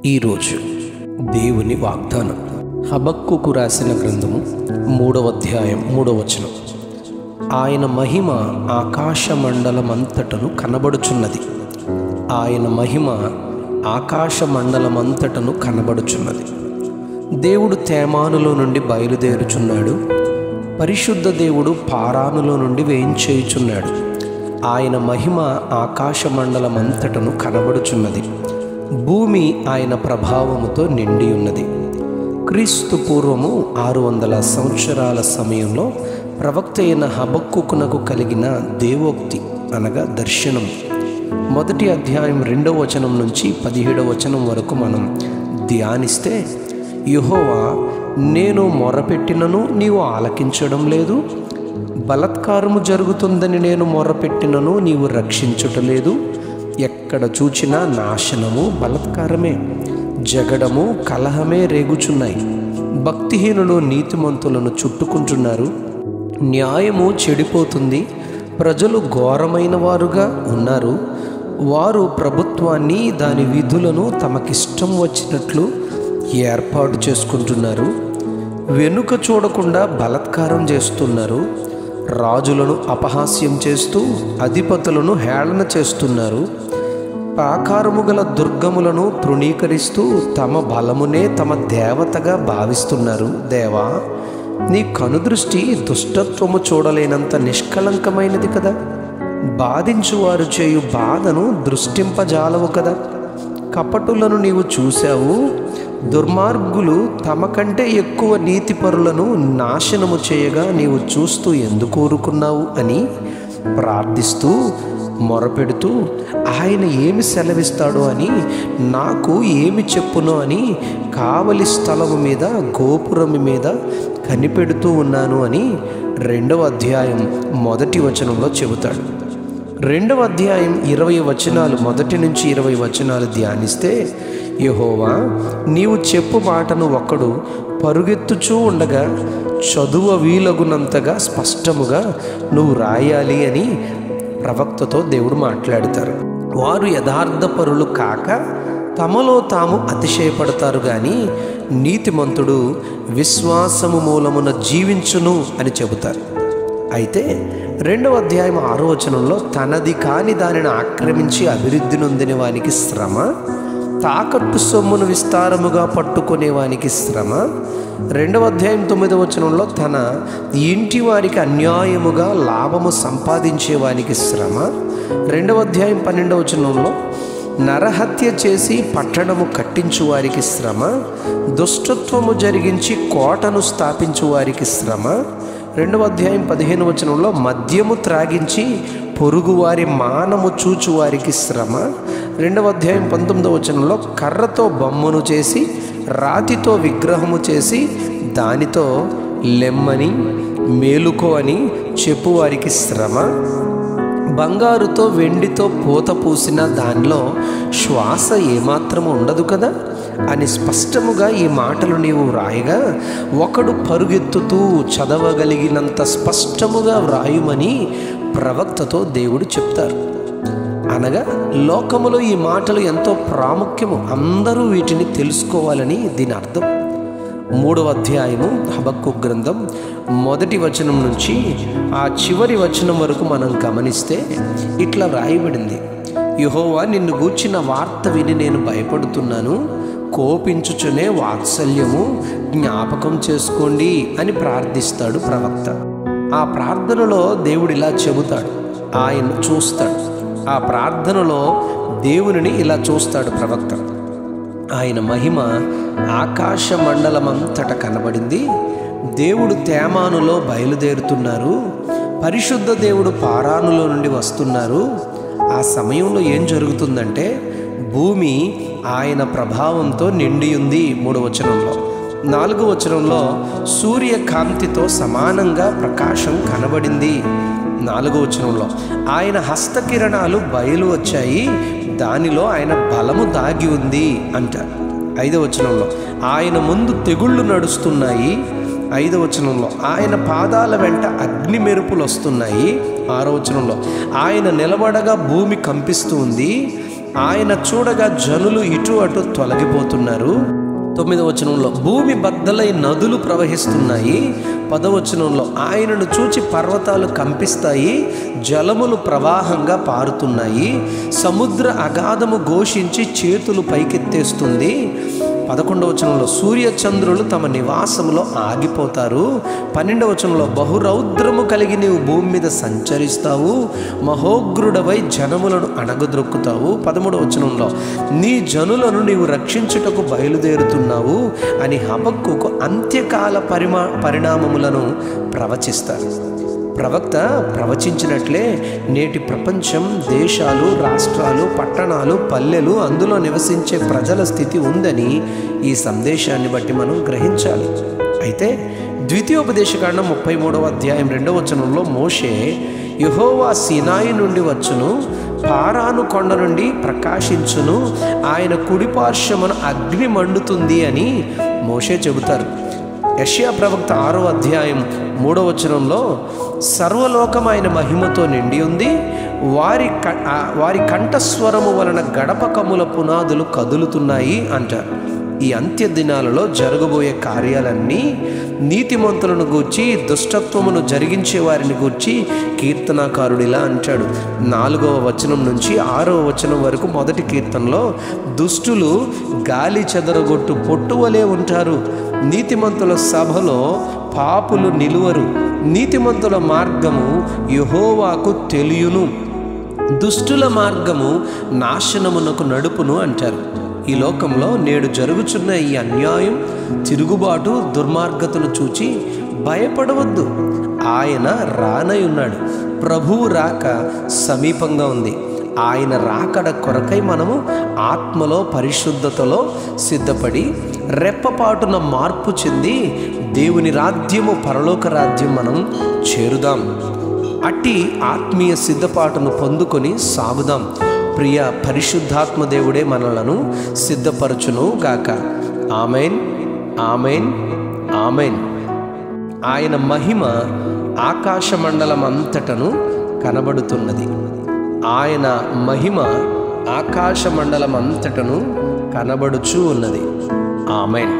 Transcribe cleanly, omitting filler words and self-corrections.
ఈరోజు దేవుని వాగ్దానం హబక్కూకు రాసిన గ్రంథము 3వ అధ్యాయం 3వ వచనం. ఆయన మహిమ ఆకాశమండలమంతటను కనబడుచున్నది. ఆయన మహిమ ఆకాశమండలమంతటను కనబడుచున్నది. దేవుడు తేమానులో నుండి బయలుదేరుచున్నాడు. పరిశుద్ధ దేవుడు పారానులో నుండి వేయించేయుచున్నాడు. ఆయన మహిమ ఆకాశమండలమంతటను కనబడుచున్నది. భూమి ఆయన ప్రభావముతో నిండి ఉన్నది. క్రీస్తు పూర్వము 600 సంవత్సరాల సమయంలో ప్రవక్త అయిన హబక్కూకునకు కలిగిన దేవోక్తి అనగా దర్శనం. 1వ అధ్యాయం 2వ వచనం నుంచి 17వ వచనం వరకు మనం ధ్యానిస్తే, యెహోవా, నేను మొరపెట్టినను నీవు ఆలకించడం లేదు, బలాత్కారము జరుగుతుందని నేను మొరపెట్టినను నీవు రక్షించుటలేదు. ఎక్కడ చూచినా నాశనము, బలాత్కారమే, జగడము, కలహమే రేగుచున్నాయి. భక్తిహీనులు నీతిమంతులను చుట్టుకుంటున్నారు. న్యాయము చెడిపోతుంది. ప్రజలు ఘోరమైన వారుగా ఉన్నారు. వారు ప్రభుత్వాన్ని, దాని విధులను తమకిష్టం వచ్చినట్లు ఏర్పాటు చేసుకుంటున్నారు. వెనుక చూడకుండా బలాత్కారం చేస్తున్నారు. రాజులను అపహాస్యం చేస్తూ అధిపతులను హేళన చేస్తున్నారు. ప్రాకారము గల దుర్గములను తృణీకరిస్తూ తమ బలమునే తమ దేవతగా భావిస్తున్నారు. దేవా, నీ కనుదృష్టి దుష్టత్వము చూడలేనంత నిష్కళంకమైనది కదా. బాధించువారు చేయు బాధను దృష్టింపజాలవు కదా. కపటులను నీవు చూశావు. దుర్మార్గులు తమ కంటే ఎక్కువ నీతిపరులను నాశనము చేయగా నీవు చూస్తూ ఎందుకు ఊరుకున్నావు అని ప్రార్థిస్తూ మొరపెడుతూ, ఆయన ఏమి సెలవిస్తాడో అని, నాకు ఏమి చెప్పునో అని కావలి స్థలము మీద, గోపురము మీద కనిపెడుతూ ఉన్నాను అని 2వ అధ్యాయం 1వ వచనంలో చెబుతాడు. 2వ అధ్యాయం 20 వచనాలు, 1 నుంచి 20 వచనాలు ధ్యానిస్తే, యెహోవా, నీవు చెప్పు మాటను ఒకడు పరుగెత్తుచూ ఉండగా చదువ వీలగునంతగా స్పష్టముగా నువ్వు రాయాలి అని ప్రవక్తతో దేవుడు మాట్లాడతారు. వారు యథార్థపరులు కాక తమలో తాము అతిశయపడతారు, కానీ నీతిమంతుడు విశ్వాసము మూలమున జీవించును అని చెబుతారు. అయితే 2వ అధ్యాయం 6వ వచనంలో, తనది కాని దానిని ఆక్రమించి అభివృద్ధి నొందిన వానికి శ్రమ, తాకట్టు సొమ్మును విస్తారముగా పట్టుకునే వానికి శ్రమ. 2వ అధ్యాయం 9వ వచనంలో, తన ఇంటి వారికి అన్యాయముగా లాభము సంపాదించే వానికి శ్రమ. 2వ అధ్యాయం 12వ వచనంలో, నరహత్య చేసి పట్టణము కట్టించు వారికి శ్రమ, దుష్టత్వము జరిగించి కోటను స్థాపించు వారికి శ్రమ. 2వ అధ్యాయం 15వ వచనంలో, మద్యము త్రాగించి పొరుగువారి మానము చూచువారికి శ్రమ. 2వ అధ్యాయం 19వ వచనంలో, కర్రతో బొమ్మను చేసి రాతితో విగ్రహము చేసి దానితో లెమ్మని, మేలుకో అని చెప్పువారికి శ్రమ. బంగారుతో వెండితో పూత పూసిన దానిలో శ్వాస ఏమాత్రము ఉండదు కదా అని స్పష్టముగా ఈ మాటలు నీవు వ్రాయగా, ఒకడు పరుగెత్తుతూ చదవగలిగినంత స్పష్టముగా వ్రాయుమని ప్రవక్తతో దేవుడు చెప్తారు. అనగా లోకములో ఈ మాటలు ఎంతో ప్రాముఖ్యము, అందరూ వీటిని తెలుసుకోవాలని దీని అర్థం. 3వ అధ్యాయము హబక్కూకు గ్రంథం 1వ వచనం నుంచి ఆ చివరి వచనం వరకు మనం గమనిస్తే ఇట్లా వ్రాయబడింది: యెహోవా, నిన్ను గూర్చిన వార్త విని నేను భయపడుతున్నాను. కోపించుచునే వాత్సల్యము జ్ఞాపకం చేసుకోండి అని ప్రార్థిస్తాడు ప్రవక్త. ఆ ప్రార్థనలో దేవుడు ఇలా చెబుతాడు, ఆయన చూస్తాడు. ఆ ప్రార్థనలో దేవునిని ఇలా చూస్తాడు ప్రవక్త. ఆయన మహిమ ఆకాశ మండలమంతట కనబడింది. దేవుడు తేమానులో బయలుదేరుతున్నారు. పరిశుద్ధ దేవుడు పారానులో నుండి వస్తున్నారు. ఆ సమయంలో ఏం జరుగుతుందంటే, భూమి ఆయన ప్రభావంతో నిండి ఉంది. 3వ వచనంలో. 4వ వచనంలో, సూర్యకాంతితో సమానంగా ప్రకాశం కనబడింది. 4వ వచనంలో, ఆయన హస్తకిరణాలు బయలు వచ్చాయి, దానిలో ఆయన బలము దాగి ఉంది అంటారు. 5వ వచనంలో, ఆయన ముందు తెగుళ్ళు నడుస్తున్నాయి. 5వ వచనంలో, ఆయన పాదాల వెంట అగ్ని మెరుపులు వస్తున్నాయి. 6వ వచనంలో, ఆయన నిలబడగా భూమి కంపిస్తూ ఉంది. ఆయన చూడగా జనులు ఇటు అటు తొలగిపోతున్నారు. 9వ వచనంలో భూమి బద్దలై నదులు ప్రవహిస్తున్నాయి. 10వ వచనంలో ఆయనను చూచి పర్వతాలు కంపిస్తాయి, జలములు ప్రవాహంగా పారుతున్నాయి, సముద్ర అగాధము ఘోషించి చేతులు పైకెత్తేస్తుంది. 11వ వచనంలో సూర్య చంద్రులు తమ నివాసంలో ఆగిపోతారు. 12వ వచనంలో బహురౌద్రము కలిగి నీవు భూమి మీద సంచరిస్తావు, మహోగ్రుడవై జనములను అణగద్రొక్కుతావు. 13వ వచనంలో నీ జనులను నీవు రక్షించుటకు బయలుదేరుతున్నావు అని హబక్కూకు అంత్యకాల పరిణామములను ప్రవచిస్తారు. ప్రవక్త ప్రవచించినట్లే నేటి ప్రపంచం, దేశాలు, రాష్ట్రాలు, పట్టణాలు, పల్లెలు, అందులో నివసించే ప్రజల స్థితి ఉందని ఈ సందేశాన్ని బట్టి మనం గ్రహించాలి. అయితే ద్వితీయోపదేశకాండం 33వ అధ్యాయం 2వ వచనంలో మోషే యెహోవా సీనాయి నుండి వచ్చును, పారాను కొండ నుండి ప్రకాశించును, ఆయన కుడిపార్శ్వమున అగ్ని మండుతుంది అని మోషే చెబుతారు. యెషయా ప్రవక్త 6వ అధ్యాయం 3వ వచనంలో సర్వలోకం ఆయన మహిమతో నిండి ఉంది, వారి కంఠస్వరము వలన గడప కమ్ముల పునాదులు కదులుతున్నాయి అంటారు. ఈ అంత్య దినాలలో జరగబోయే కార్యాలన్నీ నీతిమంతులను గూర్చి, దుష్టత్వమును జరిగించే వారిని గూర్చి కీర్తనాకారుడు ఇలా అంటాడు. 4వ వచనం నుంచి 6వ వచనం వరకు మొదటి కీర్తనలో దుష్టులు గాలి చెదరగొట్టు పొట్టువలే ఉంటారు, నీతిమంతుల సభలో పాపులు నిలువరు, నీతిమంతుల మార్గము యెహోవాకు తెలియును, దుష్టుల మార్గము నాశనమునకు నడుపును అంటారు. ఈ లోకంలో నేడు జరుగుచున్న ఈ అన్యాయం, తిరుగుబాటు, దుర్మార్గతను చూచి భయపడవద్దు. ఆయన రానై ఉన్నాడు. ప్రభువు రాక సమీపంగా ఉంది. ఆయన రాకడ కొరకై మనము ఆత్మలో పరిశుద్ధతలో సిద్ధపడి రెప్పపాటున మార్పు చెంది దేవుని రాజ్యము, పరలోక రాజ్యం మనం చేరుదాం. అట్టి ఆత్మీయ సిద్ధపాటును పొందుకొని సాగుదాం. ప్రియ పరిశుద్ధాత్మ దేవుడే మనలను సిద్ధపరచును గాక. Amen, amen, amen. ఆయన మహిమ ఆకాశ మండలం అంతటను కనబడుతున్నది. ఆయన మహిమ ఆకాశ మండలం అంతటను కనబడుచూ ఉన్నది. ఆమెన్.